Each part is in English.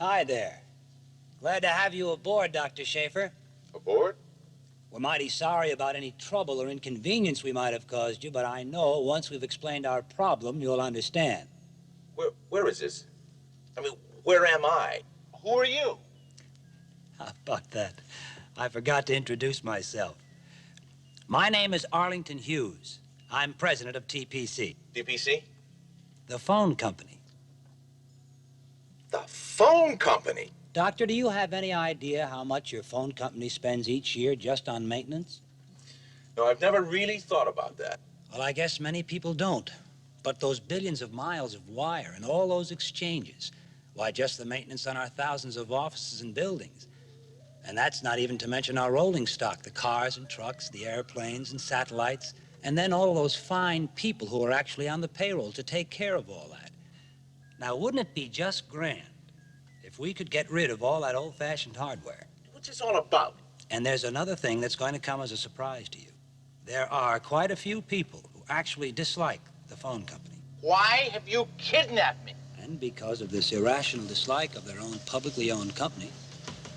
Hi there. Glad to have you aboard, Dr. Schaefer. Aboard? We're mighty sorry about any trouble or inconvenience we might have caused you, but I know once we've explained our problem, you'll understand. Where is this? I mean, where am I? Who are you? How about that? I forgot to introduce myself. My name is Arlington Hughes. I'm president of TPC. DPC? The phone company. The phone company? Doctor, do you have any idea how much your phone company spends each year just on maintenance? No, I've never really thought about that. Well, I guess many people don't. But those billions of miles of wire and all those exchanges, why, just the maintenance on our thousands of offices and buildings. And that's not even to mention our rolling stock, the cars and trucks, the airplanes and satellites, and then all of those fine people who are actually on the payroll to take care of all that. Now, wouldn't it be just grand if we could get rid of all that old-fashioned hardware? What's this all about? And there's another thing that's going to come as a surprise to you. There are quite a few people who actually dislike the phone company. Why have you kidnapped me? And because of this irrational dislike of their own publicly owned company,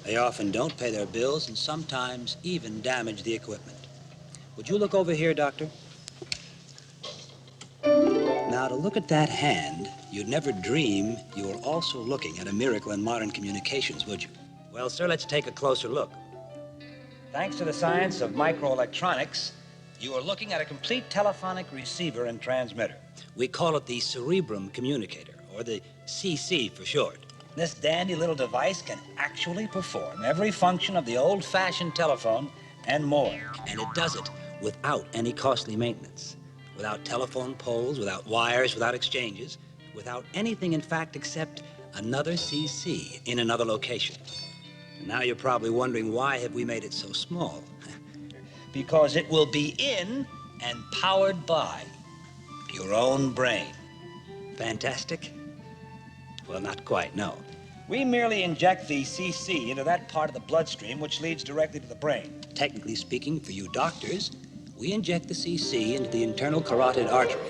they often don't pay their bills and sometimes even damage the equipment. Would you look over here, Doctor? Now, to look at that hand, you'd never dream you were also looking at a miracle in modern communications, would you? Well, sir, let's take a closer look. Thanks to the science of microelectronics, you are looking at a complete telephonic receiver and transmitter. We call it the cerebrum communicator, or the CC for short. This dandy little device can actually perform every function of the old-fashioned telephone and more. And it does it without any costly maintenance, without telephone poles, without wires, without exchanges, without anything, in fact, except another CC in another location. And now you're probably wondering, why have we made it so small? Because it will be in and powered by your own brain. Fantastic? Well, not quite, no. We merely inject the CC into that part of the bloodstream which leads directly to the brain. Technically speaking, for you doctors, we inject the CC into the internal carotid artery.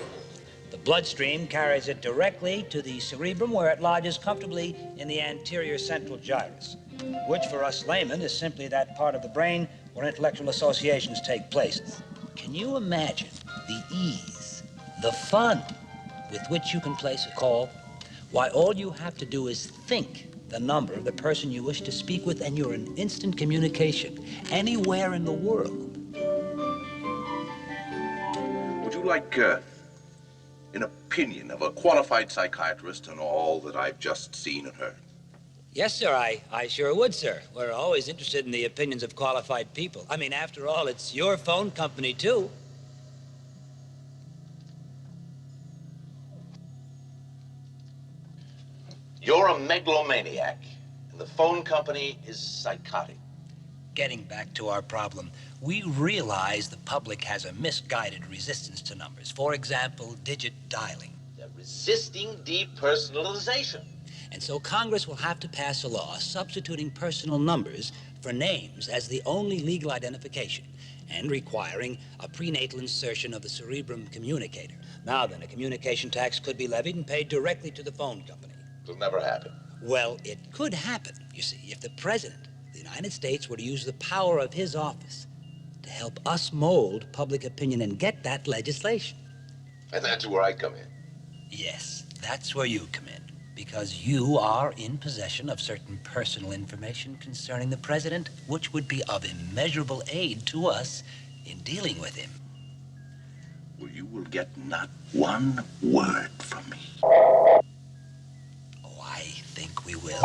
The bloodstream carries it directly to the cerebrum, where it lodges comfortably in the anterior central gyrus, which for us laymen is simply that part of the brain where intellectual associations take place. Can you imagine the ease, the fun with which you can place a call? Why, all you have to do is think the number of the person you wish to speak with, and you're in instant communication anywhere in the world. Would you like an opinion of a qualified psychiatrist on all that I've just seen and heard? Yes, sir, I sure would, sir. We're always interested in the opinions of qualified people. I mean, after all, it's your phone company, too. You're a megalomaniac, and the phone company is psychotic. Getting back to our problem, we realize the public has a misguided resistance to numbers. For example, digit dialing. They're resisting depersonalization. And so Congress will have to pass a law substituting personal numbers for names as the only legal identification, and requiring a prenatal insertion of the cerebrum communicator. Now then, a communication tax could be levied and paid directly to the phone company. It'll never happen. Well, it could happen, you see, if the President of the United States were to use the power of his office to help us mold public opinion and get that legislation. And that's where I come in. Yes, that's where you come in, because you are in possession of certain personal information concerning the President, which would be of immeasurable aid to us in dealing with him. Well, you will get not one word from me. Oh, I think we will.